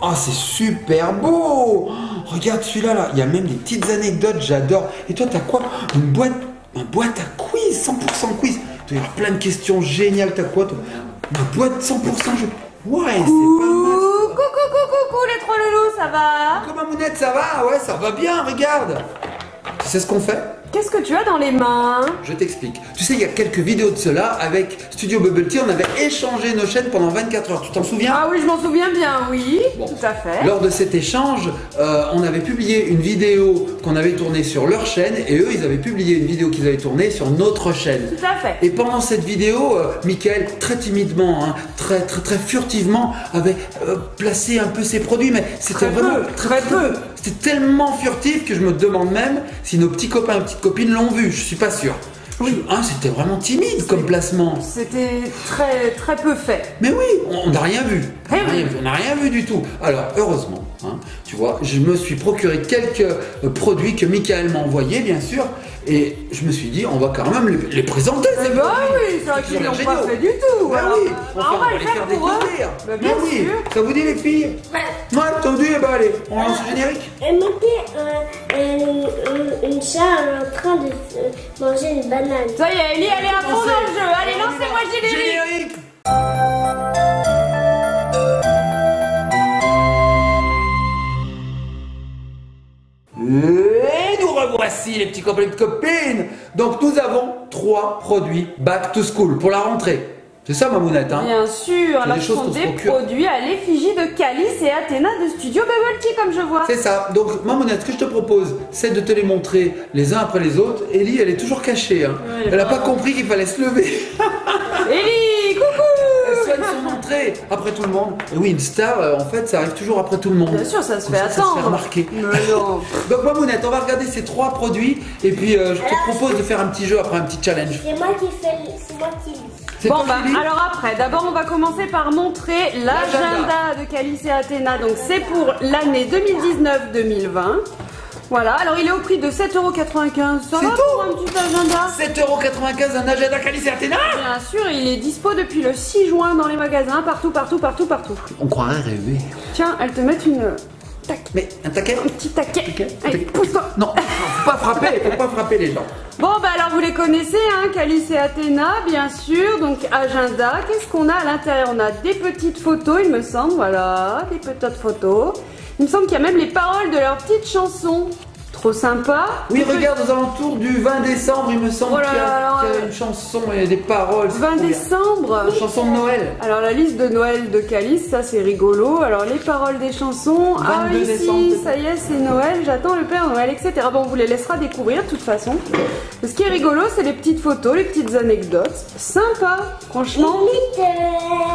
Oh, c'est super beau. Oh, regarde celui-là, là. Il y a même des petites anecdotes, j'adore. Et toi, t'as quoi? Une boîte à quiz, 100% quiz. Tu as plein de questions géniales. T'as quoi, toi? Une boîte 100% jeu. Ouais, c'est pas mal. Coucou les trois loulous, ça va? Comment Mamounette, ça va? Ouais, ça va bien, regarde. Tu sais ce qu'on fait? Qu'est-ce que tu as dans les mains? Je t'explique. Tu sais, il y a quelques vidéos de cela avec Studio Bubble Tea, on avait échangé nos chaînes pendant 24 heures. Tu t'en souviens? Ah oui, je m'en souviens bien, oui. Bon. Tout à fait. Lors de cet échange, on avait publié une vidéo qu'on avait tournée sur leur chaîne et eux, ils avaient publié une vidéo qu'ils avaient tournée sur notre chaîne. Tout à fait. Et pendant cette vidéo, Mickaël, très timidement, hein, très furtivement, avait placé un peu ses produits, mais c'était vraiment très peu. C'était tellement furtif que je me demande même si nos petits copains et petites copines l'ont vu. Je suis pas sûr. Oui. C'était vraiment timide comme placement. C'était très peu fait. Mais oui, on n'a rien vu. Oui. On n'a rien vu du tout. Alors, heureusement, hein, tu vois, je me suis procuré quelques produits que Mickaël m'a envoyés, bien sûr. Et je me suis dit, on va quand même les présenter. Eh ben oui, c'est vrai qu'ils l'ont pas fait du tout. Ben Alors, oui, on va les faire pour eux. Ben bien oui. sûr. Ça vous dit, les filles? Ouais, t'as dit, eh ben allez, on lance le générique. Une chat en train de manger une banane. Ça y est, Ellie, elle est à fond dans le jeu. Allez, lancez-moi le générique. Et nous revoici les petits copains et les petites copines. Donc nous avons 3 produits back to school pour la rentrée. C'est ça Mamounette, hein? Bien sûr, alors des ce choses sont qu'on se des procure. produits à l'effigie de Calice et Athéna de Studio Bubble Tea, comme je vois. C'est ça. Donc Mamounette, ce que je te propose, c'est de te les montrer les uns après les autres. Ellie, elle est toujours cachée, hein. Oui, Elle n'a pas compris qu'il fallait se lever. Ellie, coucou. Elle soigne son entrée après tout le monde. Et oui, une star, en fait, ça arrive toujours après tout le monde. Bien sûr, ça se Comme fait ça, attendre. Ça se fait remarquer. Mais non. Donc Mamounette, on va regarder ces 3 produits et puis je te propose de faire un petit jeu après un petit challenge. C'est moi qui lis. C'est Bon toi bah qui lis alors après, d'abord on va commencer par montrer l'agenda de Calice et Athéna. Donc c'est pour l'année 2019-2020. Voilà, alors il est au prix de 7,95 €. Ça C'est va tout pour un petit agenda? 7,95 € un agenda Calice et Athéna. Bien sûr, il est dispo depuis le 6 juin dans les magasins, partout. On croirait rêver. Tiens, elles te mettent une... Tac. Mais un taquet? Un petit taquet. Un Allez, taquet. pousse-toi. Non, faut pas frapper, faut pas frapper les gens. Bon bah alors vous les connaissez, hein, Calice et Athéna, bien sûr. Donc agenda, qu'est-ce qu'on a à l'intérieur? On a des petites photos, il me semble, voilà, des petites photos. Il me semble qu'il y a même les paroles de leurs petites chansons. Trop sympa. Oui, regarde aux alentours du 20 décembre, il me semble Oh là qu'il y, là, qu'il y a une chanson et des paroles. 20 décembre. Une chanson de Noël. Alors la liste de Noël de Calice, ça c'est rigolo. Alors les paroles des chansons, 22 ici, décembre, ça y est, c'est Noël, j'attends le Père Noël, etc. Bon, on vous les laissera découvrir de toute façon. Ce qui est rigolo, c'est les petites photos, les petites anecdotes. Sympa, franchement.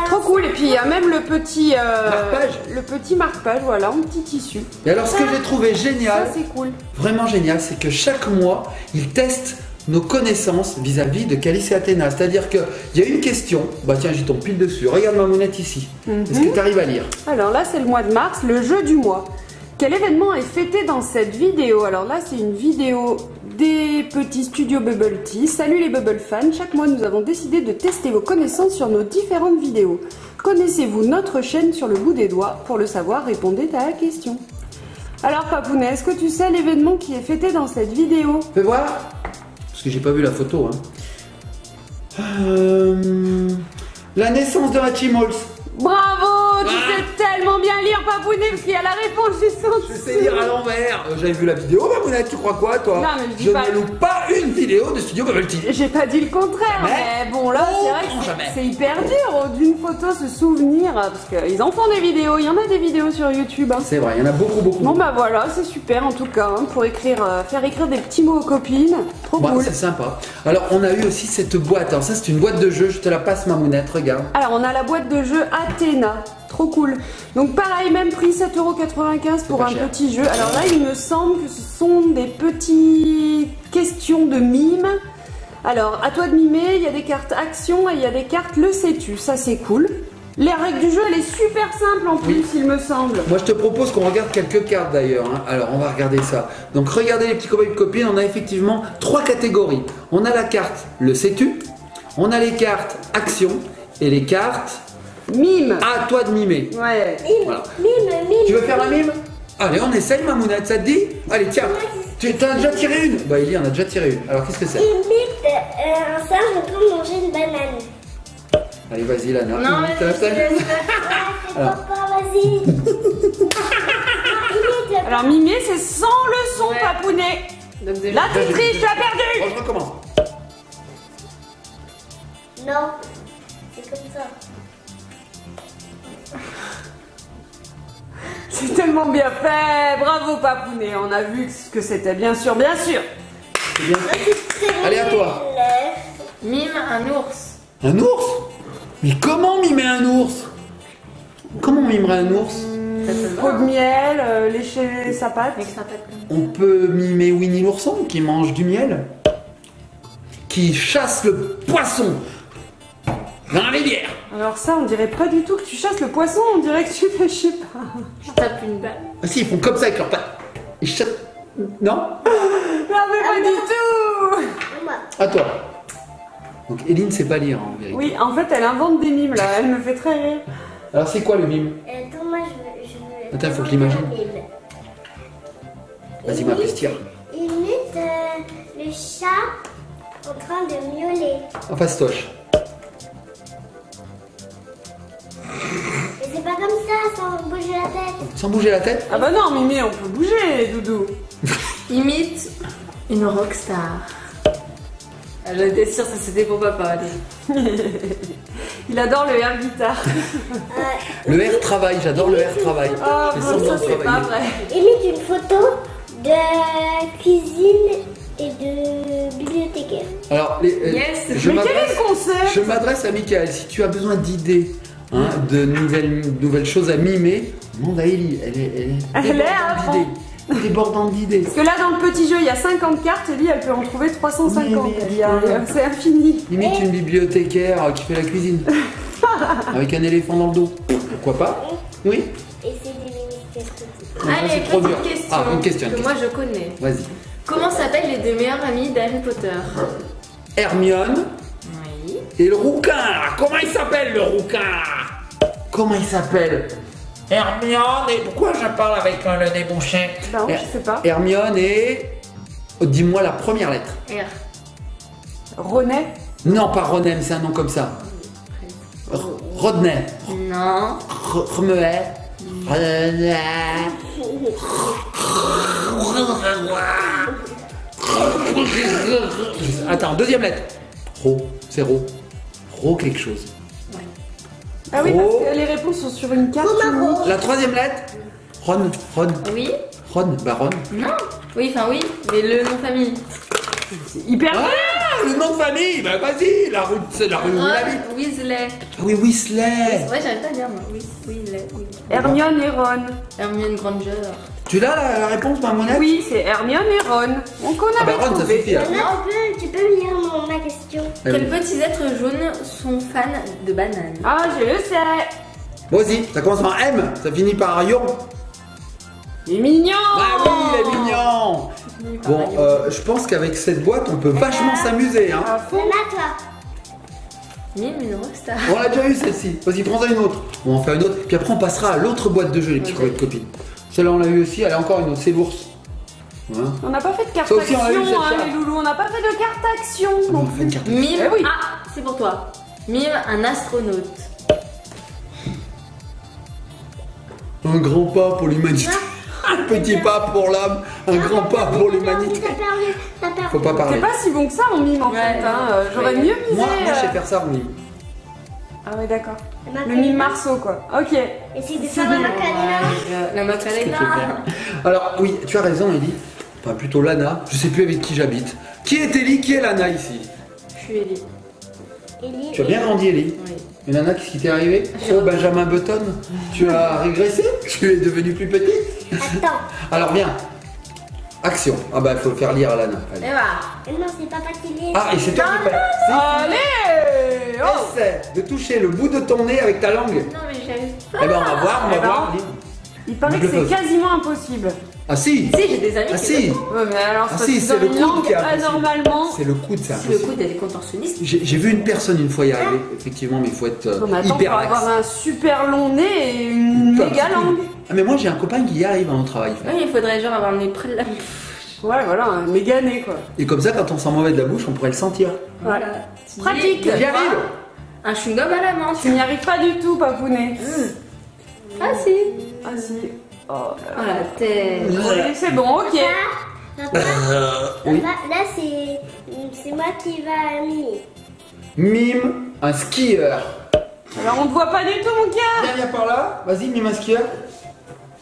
Trop cool. Et puis il y a même le petit Marque-page. le petit marque-page, voilà, en petit tissu. Et alors, ce que j'ai trouvé génial, Ça c'est cool. vraiment génial, c'est que chaque mois, ils testent nos connaissances vis-à-vis de Calice et Athéna. C'est-à-dire qu'il y a une question, bah tiens, j'y tombe pile dessus. Regarde Mamounette ici. Est-ce que tu arrives à lire? Alors là, c'est le mois de mars, le jeu du mois. Quel événement est fêté dans cette vidéo? Alors là, c'est une vidéo des petits studios Bubble Tea. Salut les Bubble fans, chaque mois nous avons décidé de tester vos connaissances sur nos différentes vidéos. Connaissez-vous notre chaîne sur le bout des doigts? Pour le savoir, répondez à la question. Alors Papounet, est-ce que tu sais l'événement qui est fêté dans cette vidéo? Fais voir. Parce que j'ai pas vu la photo. Hein. La naissance de Hatchimals. Bravo, tu sais tellement bien lire Papounet parce qu'il y a la réponse juste en Je sais dessous. lire à l'envers. J'avais vu la vidéo, Mamounette, tu crois quoi, toi? Non, mais je dis je pas- ne loupe pas une vidéo de Studio Bubble Tea. J'ai pas dit le contraire, mais bon là c'est vrai que jamais. c'est hyper dur d'une photo se souvenir parce qu'ils en font des vidéos, il y en a des vidéos sur YouTube. Hein. C'est vrai, il y en a beaucoup. Bon bah voilà, c'est super en tout cas hein, pour écrire, faire écrire des petits mots aux copines, trop Bah, cool. c'est sympa. Alors, on a eu aussi cette boîte. Alors, ça, c'est une boîte de jeu. Je te la passe, Mamounette, regarde. Alors on a la boîte de jeu Athéna, trop cool. Donc pareil, même prix 7,95 € pour pas un cher. petit jeu. Alors là il me semble que ce sont des petites questions de mime. Alors à toi de mimer, il y a des cartes action et il y a des cartes le sais-tu, ça c'est cool. Les règles du jeu, elle est super simple en plus, il me semble. Moi, je te propose qu'on regarde quelques cartes d'ailleurs. Hein. Alors, on va regarder ça. Donc, regardez les petits copains et copines. On a effectivement 3 catégories. On a la carte le sais-tu. On a les cartes action et les cartes Mime. à toi de mimer. Ouais. Mime, Voilà. mime, mime, Tu veux faire un mime? Allez, on essaye, Mamounette, ça te dit? Allez, tiens. Tu as déjà tiré une? Bah, Ellie en a déjà tiré une. Alors, qu'est-ce que c'est? Imite un singe en train de manger une banane. Allez, vas-y, Lana. Non, mais Imite un singe. Papa, vas-y. Imite. Alors mimer, c'est sans le son, Ouais. papounet. Donc déjà. Là, tu triches, tu as perdu. Bon, je recommence. Non, c'est comme ça. C'est tellement bien fait. Bravo, papounet. On a vu ce que c'était, bien sûr, bien sûr. C'est bien. Allez, à toi. Mime un ours. Un ours? Mais comment mimer un ours? Comment on mimerait un ours? Ça se Pot de miel, lécher sa patte. Avec sa patte. On peut mimer Winnie l'ourson qui mange du miel, qui chasse le poisson dans la rivière. Alors ça, on dirait pas du tout que tu chasses le poisson, on dirait que tu fais, je sais pas. Je tape une balle. Ah si, ils font comme ça avec leurs pattes. Ils chassent. Non? Non, mais pas du tout. Moi. À toi. Donc Eline sait pas lire en vérité. Oui, en fait, elle invente des mimes là, elle me fait très rire. Alors c'est quoi le mime? Attends, moi je veux. Attends, faut que je l'imagine. Mime. Vas-y, ma bestia. Imite le chat en train de miauler. En fastoche. Mais c'est pas comme ça, sans bouger la tête. Sans bouger la tête? Ah bah non, Mimi, on peut bouger, Doudou. Imite une rockstar. Elle était sûre que c'était pour papa. Allez. Il adore le air guitare. Le air travail, j'adore le air travail. Ah, J'ai bon, semblant ça de c'est pas travailler. vrai. Imite une photo de cuisine et de bibliothécaire. Alors, Yes. je Mais quel est m'adresse- le concept? je m'adresse à Mickaël. Si tu as besoin d'idées, de nouvelles choses à mimer, demande à Ellie. Elle est Elle est débordante à fond. d'idées. Débordante d'idées. Parce que là, dans le petit jeu, il y a 50 cartes, Ellie, elle peut en trouver 350. Oui, Elle y arrive. C'est infini. Limite une bibliothécaire qui fait la cuisine. Avec un éléphant dans le dos. Pourquoi pas? Oui. Et c'est des mini-tests. Non, Allez, c'est trop dur. petite question. Ah, une question. Que moi je connais. Vas-y. Comment s'appellent les deux meilleurs amis d'Harry Potter? Hermione Oui. et le rouquin. Là. Comment il s'appelle le rouquin? Comment il s'appelle? Hermione et... Pourquoi je parle avec le nez bouché? Non, je sais pas. Hermione et... Oh, dis-moi la première lettre. R. René. Non, pas Ronem, c'est un nom comme ça. Rodney. Non. Remuet. Attends, deuxième lettre. Ro, c'est Ro. Ro quelque chose. Ah oui, Oh. parce que les réponses sont sur une carte unique. La troisième lettre. Ron, Ron, Oui. Ron, bah Ron. Non. Oui, enfin oui. Mais le nom de famille. C'est hyper bien. Ah, le nom de famille, bah vas-y, la rue, c'est la rue où il habite. Ron Weasley. Ah oui, Weasley. Ouais, j'arrive pas à dire moi. Weasley. Hermione et Ron. Hermione Granger. Tu l'as la réponse, ma monnaie? Oui, c'est Hermione et Ron. Donc on Ah bah avait Ron, ça trouvé. suffit. Hein. Maintenant, tu peux lire ma question. Quels petits êtres jaunes sont fans de bananes? Ah, je le sais. Vas-y, ça commence par M, ça finit par Ion. Il est mignon. Ah oui, il est mignon. Bon, je pense qu'avec cette boîte, on peut vachement s'amuser. Hein. À fond. Nana, toi. Mime une rockstar. On l'a déjà eu celle-ci. Vas-y, prends-en une autre. On va en faire une autre. Puis après, on passera à l'autre boîte de jeu, les petits copains de copines. Celle-là, on l'a eu aussi. Allez, encore une autre. C'est l'ours. Voilà. On n'a pas fait de carte Ça aussi, on l'a action, eu, cette hein, carte. les loulous. On n'a pas fait de carte action. On non va faire une carte. Mime. Eh oui. Ah, c'est pour toi. Mime un astronaute. Un grand pas pour l'humanité. Un petit pas pour l'homme. Un grand pas pour l'humanité. T'as perdu. Faut pas C'est parler. pas si bon que ça en mime en Ouais. fait. Hein. J'aurais mieux misé. Moi, je sais faire ça, Romy. Ah ouais, d'accord. La Le mime Marceau quoi. Ok. Essaye de faire la Macarena. La Macarena. Alors, oui, tu as raison, Ellie. Enfin, plutôt Lana. Je sais plus avec qui j'habite. Qui est Ellie? Qui est Lana ici? Je suis Ellie. Ellie. Tu as bien grandi, Ellie. Oui. Et Nana, qu'est-ce qui t'est arrivé? Oh, Benjamin Button, tu as régressé? Tu es devenue plus petite? Attends. Alors, viens. Action. Ah bah, il faut le faire lire à Lana. Allez. Et voilà. Non, c'est papa qui l'est. Ah, et c'est toi qui fais. Allez. Oh. Essaie de toucher le bout de ton nez avec ta langue. Non, mais j'arrive pas. Eh ben, on va voir, on va Eh ben, voir. Il paraît Je que le c'est pose. quasiment impossible. Ah si. Si, j'ai des amis Ah qui si. le font. Ouais, mais alors Ah c'est si, parce c'est que le dans une coude langue qui est impossible. anormalement. C'est le coude, c'est Si le impossible. coude, elle est contorsionniste. J'ai vu une personne une fois y arriver, effectivement, mais il faut être Non, mais attends, faut hyper avoir lax. un super long nez et une Enfin, méga c'est langue. Ah, mais moi j'ai un copain qui y arrive au travail. Oui, il faudrait genre avoir le nez près de la bouche. Ouais, voilà, un méga nez quoi. Et comme ça, quand on sent mauvais de la bouche, on pourrait le sentir. Voilà. Tu Pratique. dis, J'y arrive. un chewing-gum à la menthe. Tu n'y arrives pas du tout, Papounet. Ah si. Ah si. Oh, Oh la tête. oui, c'est bon, ok. Papa, Oui. papa, là c'est moi qui va mimer. Mime un skieur. Alors on ne voit pas du tout, mon cœur. Viens par là. Vas-y, mime un skieur.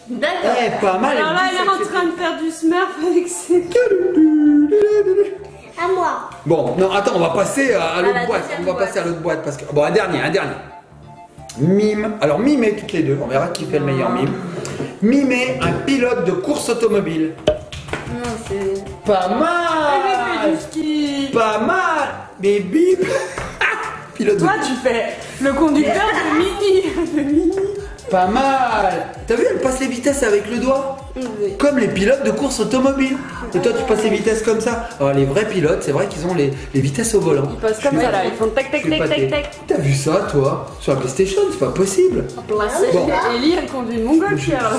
D'accord. Eh, pas mal. Alors là, elle est en train de faire du smurf avec ses... À moi. Bon, non, attends, on va passer à l'autre la boîte. deuxième On va boîte. passer à l'autre boîte parce que. Bon, un dernier. Mime. Alors, mimez toutes les deux. On verra qui fait le meilleur mime. Mimez un pilote de course automobile. Non, c'est. Pas Elle fait mal. du ski. Pas mal. Mais bim. Pilote Toi, de. tu fais le conducteur de Mini. De Mini. Pas mal. T'as vu, elle passe les vitesses avec le doigt. Comme les pilotes de course automobile. Et toi, tu passes les vitesses comme ça. Alors, les vrais pilotes, c'est vrai qu'ils ont les vitesses au volant. Ils passent comme ça là, ils font tac tac Je suis tac épaté. tac tac. T'as vu ça, toi? Sur la PlayStation, c'est pas possible. Placé. Bon. Ellie, elle conduit une montgolfière.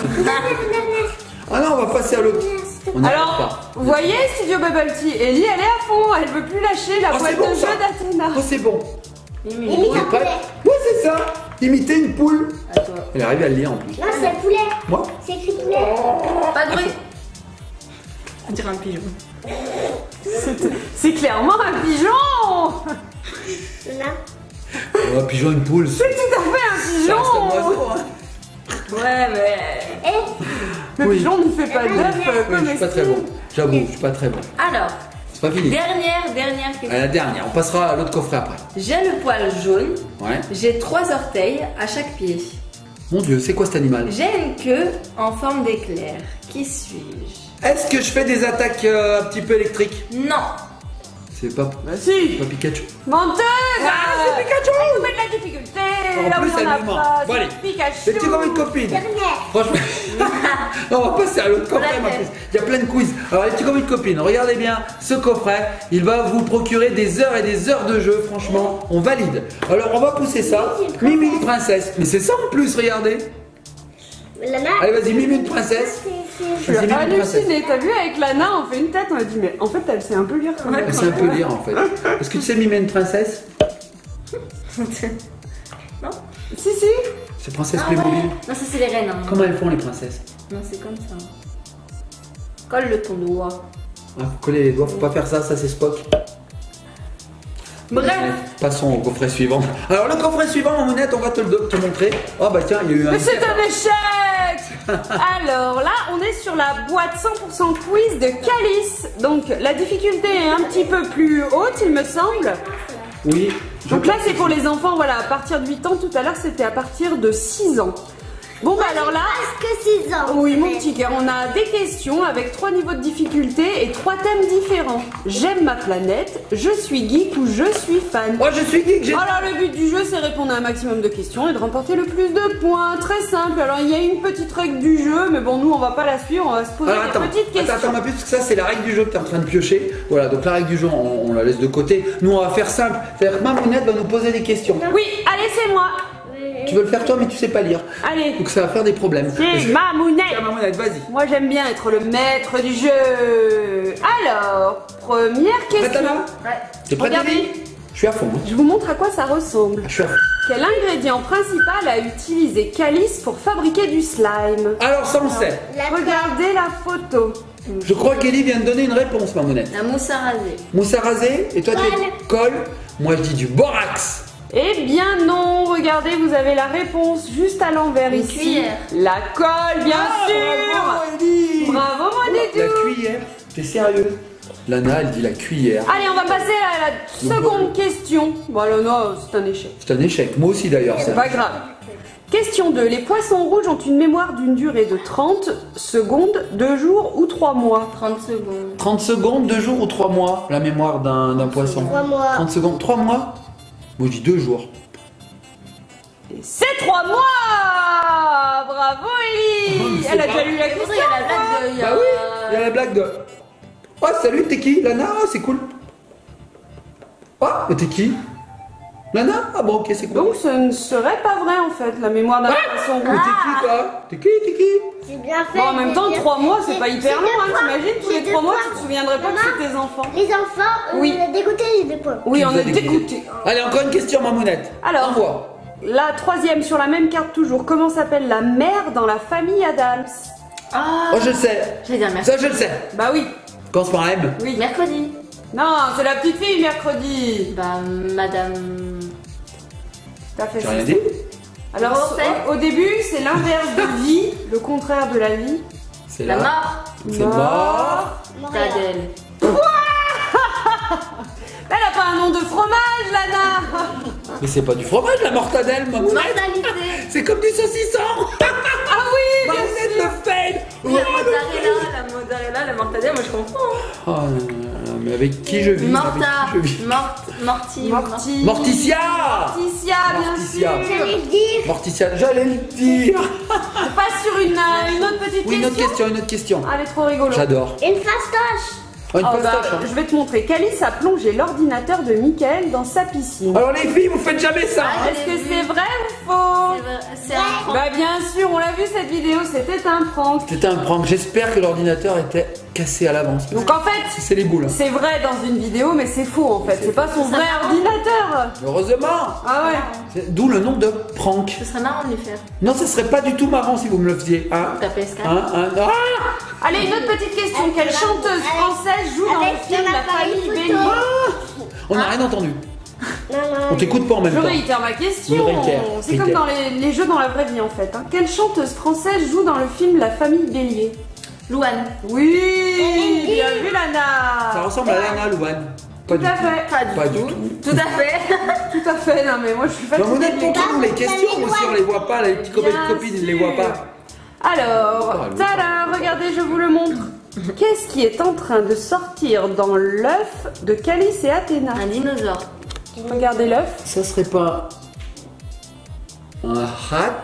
Ah non, on va passer à l'autre. On n'y arrive Alors, pas. vous voyez Studio Bubble Tea, Ellie, elle est à fond, elle veut plus lâcher la Oh, boîte c'est bon, de ça. jeu d'Athéna. Oh, c'est bon. Imite T'es un prête? poulet. Ouais, c'est ça. Imiter une poule. À toi. Elle arrive à le lire en plus. Non, c'est poulet. Moi? C'est écrit poulet. Pas de bruit. On dirait un pigeon. C'est clairement un pigeon. Là. Oh, pigeon, une poule. C'est tout à fait un Ça reste un pigeon. oiseau, hein. Ouais, mais. Et Le Oui. pigeon ne fait pas d'œuf Oui, je suis pas très bon. J'avoue, je suis pas très bon. Alors, C'est pas fini. dernière question. La dernière, on passera à l'autre coffret après. J'ai le poil jaune. Ouais. J'ai 3 orteils à chaque pied. Mon Dieu, c'est quoi cet animal? J'ai une queue en forme d'éclair. Qui suis-je? Est-ce que je fais des attaques un petit peu électriques? Non. C'est pas Bah si. pas Pikachu. Menteuse. c'est Pikachu. Elle nous met de la difficulté. En Là où plus, il y en a elle nous ment. pas, Bon, c'est allez. Pikachu. Mais tu es comme une copine. dernière. Franchement, non, on va passer à l'autre coffret. Ouais, ma ouais. puce. Il y a plein de quiz. Alors, les petits comme une copine, regardez bien ce coffret. Il va vous procurer des heures et des heures de jeu. Franchement, on valide. Alors, on va pousser ça. Mimi une princesse. Mais c'est ça en plus, regardez. Lana. Allez, vas-y, Mimi une princesse. Je Vas-y, suis Mimi une princesse. hallucinée. T'as vu avec Lana, on fait une tête, on a dit mais en fait elle sait un peu lire quand même. Elle sait un peu lire en fait. Est-ce que tu sais mimer une princesse? Non. Si si. C'est princesse Ah ouais. Playmobil. Non, ça c'est les reines. Hein. Comment elles font les princesses? Non, c'est comme ça. Colle le ton doigt. Ah, faut coller les doigts, faut pas faire ça, ça c'est Spock. Bref. Passons au coffret suivant. Alors le coffret suivant, en monette, on va te montrer. Oh bah tiens, il y a eu un. Mais c'est un échec. Alors là, on est sur la boîte 100% quiz de Calice. Donc la difficulté est un petit peu plus haute, il me semble. Oui. je Donc là, pense c'est que pour les enfants, voilà, à partir de 8 ans. Tout à l'heure, c'était à partir de 6 ans. Bon, bah alors là, Presque 6 ans. oui, mon petit cœur, on a des questions avec 3 niveaux de difficulté et 3 thèmes différents. J'aime ma planète, je suis geek ou je suis fan. Moi je suis geek, j'ai. Alors le but du jeu, c'est répondre à un maximum de questions et de remporter le plus de points. Très simple. Alors il y a une petite règle du jeu, mais bon, nous on va pas la suivre, on va se poser Alors des attends, petites questions. attends ma puce, parce que ça c'est la règle du jeu que tu es en train de piocher. Voilà, donc la règle du jeu, on la laisse de côté. Nous on va faire simple. C'est-à-dire que Mamounette va nous poser des questions. Oui, allez, c'est moi. Tu veux le faire toi, mais tu sais pas lire. Allez, Donc ça va faire des problèmes. c'est Mamounette. Tiens, Mamounette, vas-y. Moi j'aime bien être le maître du jeu. Alors, première Prête question. là Ouais. T'es prête, Regardez. Lily? Je suis à fond. hein. Je vous montre à quoi ça ressemble. Je suis à fond. Quel ingrédient principal a utilisé Calice pour fabriquer du slime? Alors ça on sait. Regardez la photo. Je crois qu'Ellie vient de donner une réponse, Mamounette. La mousse à raser. Mousse à raser, et toi tu Colle. es colle. Moi je dis du borax. Eh bien non, regardez, vous avez la réponse juste à l'envers Une ici. cuillère. La colle, bien sûr. Bravo, Ellie. Bravo, mon La dédou. cuillère. T'es sérieuse? Lana, elle dit la cuillère. Allez, on va passer à la seconde question. Bon, Lana, c'est un échec. C'est un échec. Moi aussi d'ailleurs. C'est ça. pas grave. Question 2. Les poissons rouges ont une mémoire d'une durée de 30 secondes, 2 jours ou 3 mois. 30 secondes. 30 secondes, 2 jours ou 3 mois, la mémoire d'un poisson. 3 mois. 30 secondes, 3 mois? Moi je dis 2 jours. Et c'est 3 mois. Bravo, Ellie. Elle a déjà lu la Et pourtant, question. il y a la blague de. il y a- Bah oui, il y a la blague de. Oh salut, t'es qui? Lana, c'est cool. Oh, mais t'es qui? Nana? Ah bon, ok, c'est quoi? Donc ce ne serait pas vrai en fait, la mémoire d'un poisson Mais rouge. t'es qui, toi? T'es qui? J'ai bien fait. Bon, en même temps, 3 mois, c'est pas hyper long, hein. T'imagines, tous les 3 mois, tu te souviendrais pas que Maman, c'est tes enfants. Les enfants, Oui. dégoûtés, j'ai 2 points. Oui, Tu on nous as est dégoûté. dégoûtés. Allez, encore une question, Mamounette. Alors. Envoie. La 3e sur la même carte toujours. Comment s'appelle la mère dans la famille Adams? Ah, Oh, je le sais. je vais dire merci. Ça, je le sais. Bah oui. Commence par M. Oui. Mercredi. Non, c'est la petite fille mercredi. Bah, madame. T'as fait J'ai ça. rien dit. Alors, Refais. au début, c'est l'inverse de vie, le contraire de la vie. C'est La là. mort C'est mort. d'Adèle. Elle a pas un nom de fromage, Lana. Mais c'est pas du fromage, la mortadelle, Mamounette. Mortalité. C'est comme du saucisson. Ah oui, bien Mamounette sûr. le fait. La mozzarella, la mortadelle, moi je comprends. Oh non, non, non, mais avec qui je vis? Morta. Avec qui je vis Morti. Morty. Morticia. Morticia, bien Morticia. sûr. J'allais le dire. Morticia, j'allais le dire. On passe sur une autre petite Oui, question. une autre question. Ah, elle est trop rigolo. J'adore. Une fastoche. Oh, une Oh, bah, pastoche, hein. je vais te montrer. Calice a plongé l'ordinateur de Michael dans sa piscine. Alors les filles, vous faites jamais ça. Ah, Est-ce que c'est vrai ou faux? C'est un prank. Bah bien sûr, on l'a vu cette vidéo, c'était un prank. C'était un prank. J'espère que l'ordinateur était cassé à l'avance. Donc en fait, C'est les boules. Hein. c'est vrai dans une vidéo, mais c'est faux en fait. C'est pas son vrai ordinateur. Heureusement. Ah ouais. D'où le nom de prank. Ce serait marrant de lui faire. Non, ce serait pas du tout marrant si vous me le faisiez. Hein? Ta PS4. Ah. Allez, une autre petite question. Quelle chanteuse française joue dans le Avec film son La appareil Famille photo. Bélier? On n'a rien entendu. Non, On t'écoute pas en même Je temps. réitère ma question. Oui, réitère, C'est comme réitère. dans les jeux dans la vraie vie en fait. Hein. Quelle chanteuse française joue dans le film La Famille Bélier? Louane. Oui, bien vu Lana. Ça ressemble à Lana Louane. Pas Tout à fait. Pas du tout. Tout à fait. Tout à fait. Non mais moi je suis fatiguée. Mamounette, de les montre-nous les questions aussi, on les voit pas. Les petits copains Bien de copines, ils les voient sûr. pas. Alors, Oh, tada, regardez, je vous le montre. Qu'est-ce qui est en train de sortir dans l'œuf de Calice et Athéna? Un dinosaure. Regardez l'œuf. Ça serait pas un rat,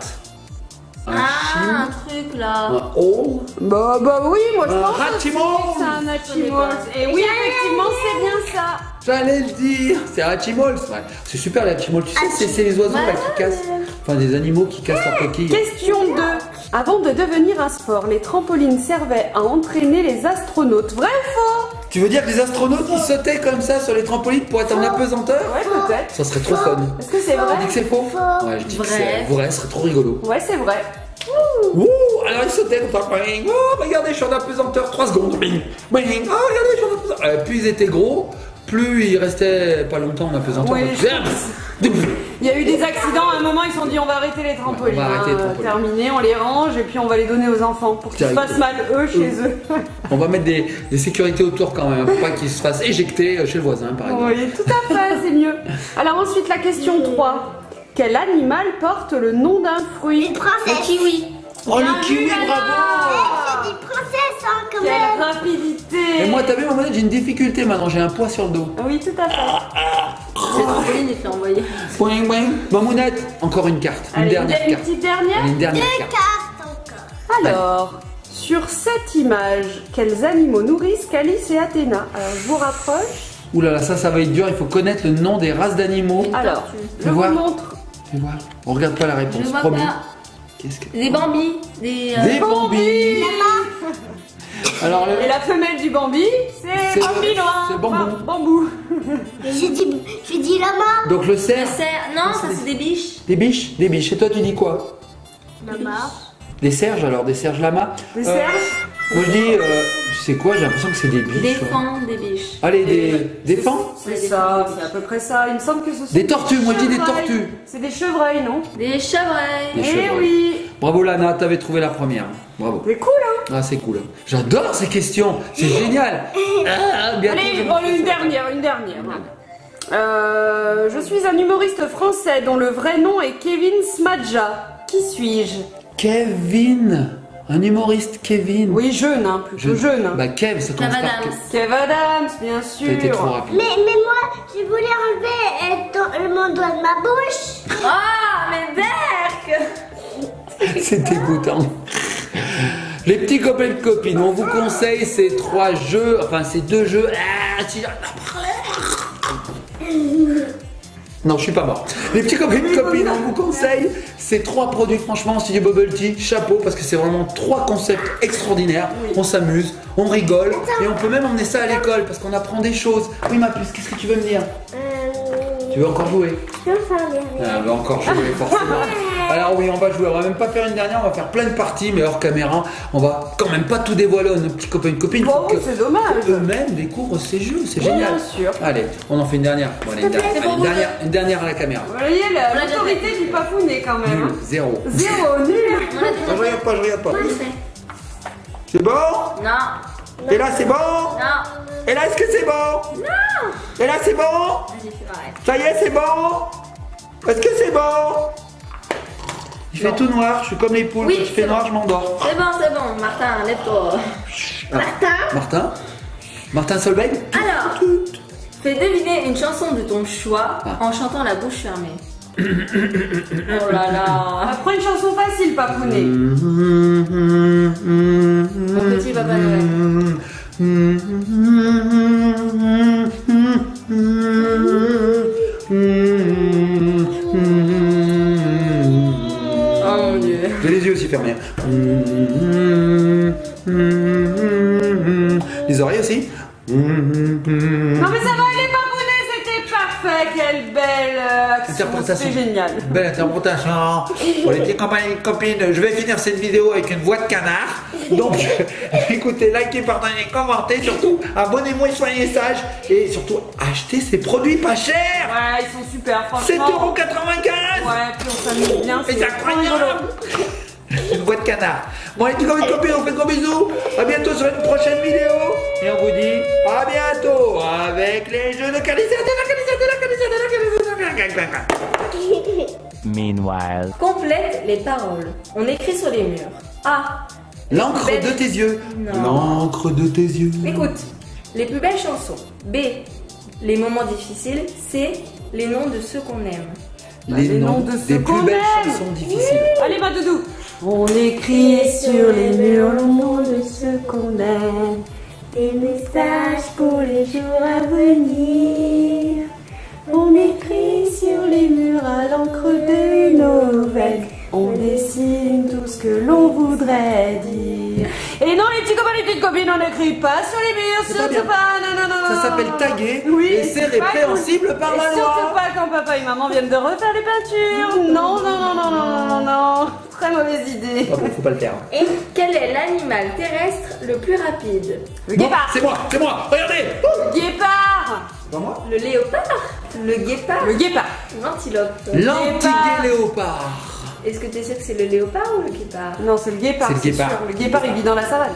un Ah, chim, un truc là. un hole? Bah oui, moi je Un pense aussi Hatchimals. que c'est un Hatchimals. Et oui, effectivement, c'est bien ça. J'allais le dire, c'est un Hatchimals. Ouais. C'est super les Hatchimals, tu sais, c'est les oiseaux là qui cassent. Enfin, des animaux qui cassent leur coquille. Question 2. Avant de devenir un sport, les trampolines servaient à entraîner les astronautes. Vrai ou faux? Tu veux dire que les astronautes ils sautaient comme ça sur les trampolines pour être en apesanteur? Ouais, peut-être. Ça serait trop fun. Est-ce que c'est Tu dis vrai? que c'est faux? Faux. Ouais, je dis que Vrai. c'est vrai, ce serait trop rigolo. Ouais, c'est vrai. Ouh, alors ils sautaient comme ça. Bing. Oh, regardez, je suis en apesanteur 3 secondes. Bing. Bing. Oh, regardez, je suis en apesanteur. Plus ils étaient gros, plus ils restaient pas longtemps en apesanteur. Oui, Donc, je Il y a eu des accidents, à un moment ils se sont dit on va arrêter les trampolines. Ouais, on va arrêter les hein, trampolines. terminé, on les range et puis on va les donner aux enfants pour qu'ils se C'est fassent mal eux chez eux. On va mettre des sécurités autour quand même, pour pas qu'ils se fassent éjecter chez le voisin par exemple. Oui, tout à fait, c'est mieux. Alors ensuite la question 3. Quel animal porte le nom d'un fruit? Une princesse. Le kiwi. Oh Bien le kiwi, vu, Lana. bravo! J'ai dit princesse, hein, quand Quelle même. rapidité! Et moi, t'as vu, maman, j'ai une difficulté maintenant, j'ai un poids sur le dos. Oui, tout à fait. C'est trampoline, il fait envoyer. Boing, boing. Mamounette, encore une carte, une Allez, dernière une carte. petite dernière. Allez, une dernière carte. Carte encore. Alors, sur cette image, quels animaux nourrissent Calice et Athéna? Alors, je vous rapproche. Ouh là là, ça va être dur, il faut connaître le nom des races d'animaux. Alors, tortue. je vous voir. montre. Fais voir. On regarde pas la Je réponse, vois promis. pas. Qu'est-ce que... Des bambis. Des. Des bambis. Alors, Et la femelle du Bambi, c'est C'est- Bambinois. c'est bambou. Enfin, bambou. J'ai dit lama. donc le Le cerf, cerf. Non, ça c'est des biches. des biches. Et toi, tu dis quoi? Lama. Des serges alors, des serges lamas. Des serges. Moi je dis, tu sais quoi, j'ai l'impression que c'est des biches. Des ouais. fans, des biches. Allez, des fans. C'est ça, c'est à peu près ça. Il me semble que ce sont Des tortues, moi je dis des chevreuils. tortues. C'est des chevreuils, non? Des chevreuils. Des Eh chevreuils. oui. Bravo Lana, t'avais trouvé la première. Bravo. C'est cool, hein? Ah c'est cool. J'adore ces questions, c'est génial. Ah, bientôt, Allez, je bon, m'en fais une ça. dernière. Je suis un humoriste français dont le vrai nom est Kevin Smadja. Qui suis-je? Kevin, un humoriste Kevin. Oui, jeune, hein, plutôt jeune. Hein. Bah Kev, ça commence Kev par Adams. Kev Adams, bien sûr. T'as été trop rapide. Mais moi, je voulais enlever mon doigt de ma bouche. Ah, mais Berk. C'est dégoûtant. Les petits copains de copines, on vous conseille ces 3 jeux, enfin ces 2 jeux. Ah, Non, je suis pas mort. Les petits copains et copines, on vous conseille ces 3 produits, franchement, Studio Bubble Tea, chapeau, parce que c'est vraiment 3 concepts extraordinaires. On s'amuse, on rigole, et on peut même emmener ça à l'école, parce qu'on apprend des choses. Oui, ma puce, qu'est-ce que tu veux me dire? Tu veux encore jouer? Je peux faire des Ah, on va encore jouer, forcément. Alors oui, on va jouer, on va même pas faire une dernière, on va faire plein de parties, mais hors caméra, on va quand même pas tout dévoiler à nos petits copains et copines. Bon, c'est dommage. Eux-mêmes découvrent ces jeux, c'est génial. Bien sûr. Allez, on en fait une dernière. Bon, allez, une dernière à la caméra. Vous voyez l'autorité du papounet quand même. Nul, Hein. 0. 0, nul. Je regarde pas, je regarde pas. C'est bon? Non. Et là, c'est bon? Non. Et là, est-ce que c'est bon? Non. Et là, c'est bon? Vas-y, c'est pareil. Ça y est, c'est bon? Est-ce que c'est bon? Il fait tout noir, je suis comme les poules, Oui, quand il fait c'est noir, bon. je m'endors. C'est bon, Martin, lève-toi. Martin Solveig? Alors, fais deviner une chanson de ton choix en chantant la bouche fermée. Oh là là. Prends une chanson facile, papounet. Mon petit Papa Noël. Oh mon Dieu. J'ai les yeux aussi fermés. Les oreilles aussi. Non mais ça va aller, papounet, c'était parfait. Quelle belle action, Interprétation. c'est génial. Belle interprétation. Pour les petits copains et copines, je vais finir cette vidéo avec une voix de canard. Donc, écoutez, likez, partagez, commentez. Surtout, abonnez-moi et soyez sages. Et surtout, achetez ces produits pas chers. Ouais, ils sont super, franchement. 7,95 €. Ouais, puis on s'amuse bien. Mais c'est incroyable. Une voix de canard. Bon, les petits copains et copines, on fait de gros bisous. À bientôt sur une prochaine vidéo. Et on vous dit à bientôt avec les jeux de qualité. Meanwhile. Complète les paroles. On écrit sur les murs. A. L'encre de tes yeux. Non. L'encre de tes yeux. Écoute, les plus belles chansons. B. Les moments difficiles. C. Les noms de ceux qu'on aime. Les noms de des ceux plus qu'on belles aime. chansons difficiles. Allez, ma doudou. On écrit sur les murs le nom de ceux qu'on aime. Des messages pour les jours à venir. On écrit sur les murs à l'encre de nos veines. On dessine tout ce que l'on voudrait dire. Et non, les petits copains, les petites copines, on n'écrit pas sur les murs, C'est pas surtout bien. pas. Non, non, non, non. Ça s'appelle taguer Oui, et c'est pas répréhensible cool. par Et la surtout loi. pas quand papa et maman viennent de refaire les peintures. Non, non, non, non, non, non, non, non. Très mauvaise idée. Ah bon, faut pas le faire. Et quel est l'animal terrestre le plus rapide? Le Bon, guépard. c'est moi, regardez. Le guépard. Pas moi. Le léopard? Le guépard? Le guépard. L'antilope. L'antigué léopard. Est-ce que tu es sûr que c'est le léopard ou le guépard? Non, c'est le guépard. C'est le guépard. sûr. Le guépard, il vit dans la savane.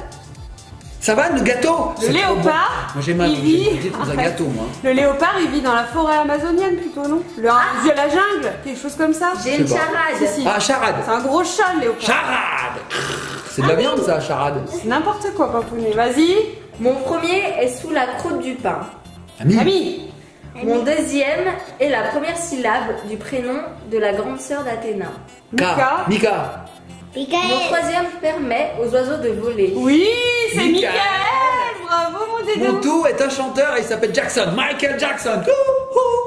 Ça va, le gâteau? Le C'est trop léopard, bon. Moi j'ai mal, il vit- j'ai dans un gâteau moi. Le léopard, il vit dans la forêt amazonienne plutôt, non? La jungle, quelque chose comme ça. J'ai une Je sais pas. Si, charade. si. Ah, charade. C'est un gros chat, le léopard. Charade. C'est de la viande ça, charade. C'est n'importe quoi, papounet. Vas-y. Mon premier est sous la croûte du pain. Ami. Ami. Mon deuxième est la première syllabe du prénom de la grande sœur d'Athéna. Mika. Mika. Mon Michael. troisième permet aux oiseaux de voler. Oui, c'est Michael. Michael. Bravo, mon dédou. Mon tout est un chanteur et il s'appelle Jackson. Michael Jackson.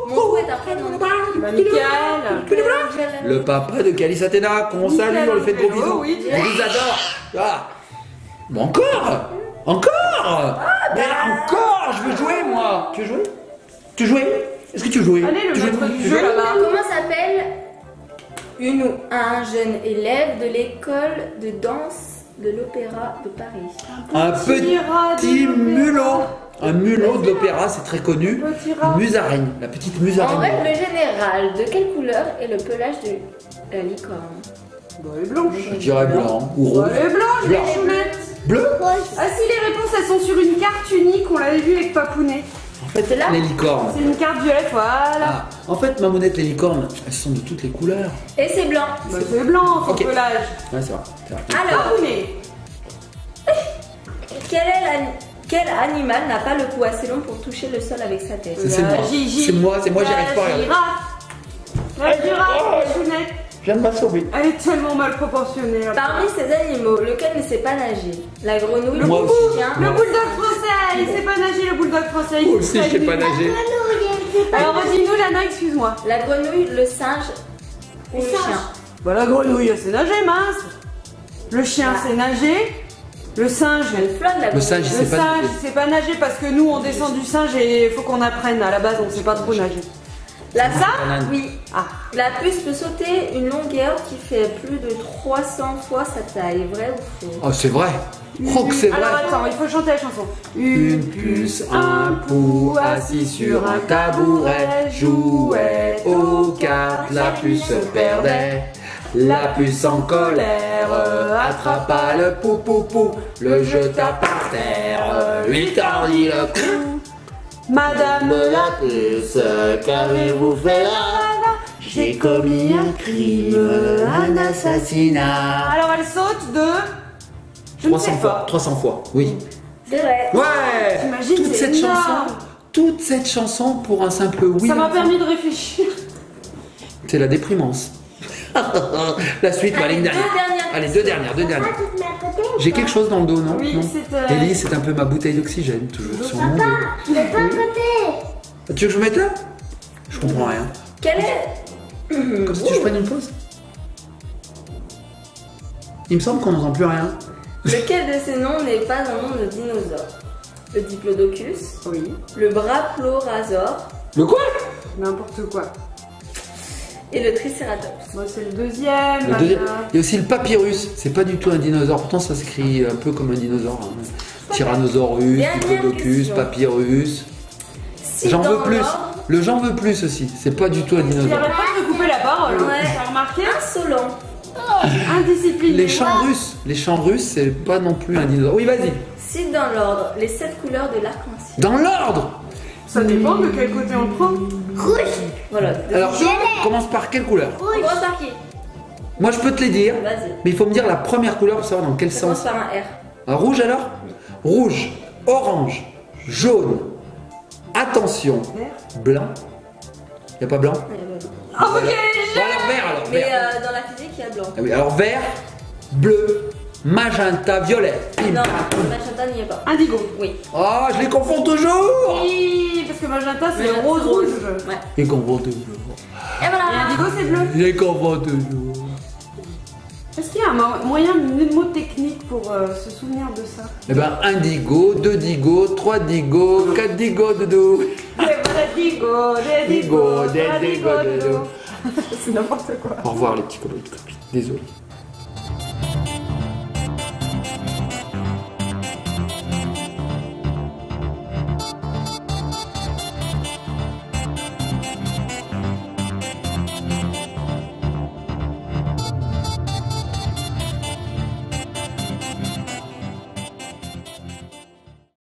Mon tout est un prénom. Bah, Michael. Le papa de Calice Athéna, qu'on salue, on lui fait de gros bisous. Oui. On vous adore. Ah. Bon, encore. Encore. Mais encore. Je veux jouer moi. Tu veux jouer? Tu veux jouer? Est-ce que tu veux jouer? Allez, le Tu veux maître jouer? du Tu jeu veux jouer? là-bas. Comment s'appelle une ou un jeune élève de l'école de danse de l'Opéra de Paris? Un Petit rat de petit l'opéra. mulot. Un mulot de l'opéra, c'est très connu. Petit rat. Musaraigne, la petite En musaraigne. règle générale, de quelle couleur est le pelage de la licorne? Bah, elle est blanche. Je dirais blanc ou rouge. Bah, elle est blanche, Blanc. les chounettes. Bleu. Ah si, les réponses, elles sont sur une carte unique. On l'avait vu avec Papounet. En fait, C'est là les licornes. C'est une carte violette, voilà. Ah, en fait, mamounette, les licornes, elles sont de toutes les couleurs. Et c'est blanc. Bah, c'est blanc, son Ok. pelage. Ouais, c'est vrai. c'est vrai. Alors, Papounet. quel animal n'a pas le cou assez long pour toucher le sol avec sa tête? C'est moi. Gigi. C'est moi, j'y La arrive pas. Regarde. girafe. La girafe, la chounette. Je viens de m'assommer. Elle est tellement mal proportionnée. là. Parmi ces animaux, lequel ne sait pas nager? La grenouille, Moi le aussi. chien, Le bulldog français, il sait pas nager, le bulldog français. Moi aussi, je sais pas nager. Nous, il y a Alors redis-nous, Lana, excuse-moi. La grenouille, le singe ou le chien? Bah la grenouille, c'est nager, mince. Le chien, c'est nager. Le singe, Elle flotte la grenouille. Le singe, le singe, c'est pas nager parce que nous, on descend du singe et il faut qu'on apprenne. À la base, on sait pas trop nager. La banane. oui. Ah. La puce peut sauter une longueur qui fait plus de 300 fois sa taille. Vrai ou faux? Oh, c'est vrai. Oh, que c'est vrai. Alors attends, il faut chanter la chanson. Une puce, un pou, assis sur un tabouret, jouait aux cartes, la puce se perdait. La puce en colère attrapa le pou, le jeta par terre, lui tordit le cou. Madame la puce, qu'avez-vous fait là? J'ai commis un crime, un assassinat. Alors elle saute de... Je ne sais 300 fois, pas. 300 fois, oui. C'est vrai. Ouais. T'imagines, toute c'est cette énorme. chanson, toute cette chanson pour un simple oui. Ça m'a permis de réfléchir. C'est la déprimance. La suite, ma ligne dernière. Allez, deux dernières. J'ai quelque chose dans le dos, non? Oui, Non. c'est... Ellie, c'est un peu ma bouteille d'oxygène, toujours sur mon dos. De ton côté. Tu veux que je mette là? Je comprends rien. Quel est... Comme si je prenne une pause. Il me semble qu'on n'entend plus rien. Lequel de ces noms n'est pas un nom de dinosaure? Le diplodocus, Oui, le brachiosaure Le quoi? n'importe quoi. et le tricératops. Moi, c'est le deuxième. Le deuxième. Lana. Il y a aussi le papyrus. C'est pas du tout un dinosaure. Pourtant, ça s'écrit un peu comme un dinosaure. Hein. Tyrannosaurus, Dernière diplodocus, question. papyrus. Si J'en dans veux plus. l'ordre, Le j'en veux plus aussi. C'est pas du tout un Tu dinosaure. n'arrêtes pas de te couper la parole. Ouais. T'as remarqué? insolent. Indiscipliné. Les chants russes, c'est pas non plus un dinosaure. Oui, vas-y. Cite dans l'ordre les 7 couleurs de l'arc-en-ciel. Dans l'ordre. Ça dépend de quel côté on le prend. Rouge. Voilà. Alors, on commence par quelle couleur? On commence par qui? Moi, je peux te les dire, Vas-y. mais il faut me dire la première couleur pour savoir dans quel Ça sens. commence par un R. Un rouge alors? Rouge, orange, jaune. Attention, blanc. Y a pas blanc? Ah, ok, Bon, alors vert alors. Mais Vert. dans la physique, il y a blanc. Ah oui, alors vert, bleu, magenta, violet. Bim. Non, magenta n'y est pas. Indigo. Oui. Oh, je les confonds toujours. Oui, parce que magenta, c'est Magenta, rose c'est rouge. Ouais. Je les confonds toujours. Et voilà. Et indigo, c'est bleu. Je les confonds toujours. Est-ce qu'il y a un moyen mnémotechnique pour se souvenir de ça? Eh ben, un digo, deux digo, trois digo, quatre digo, doudou. Des digo, Digo, des digo, doudou. C'est n'importe quoi. Au revoir les petits copains et copines. Désolé.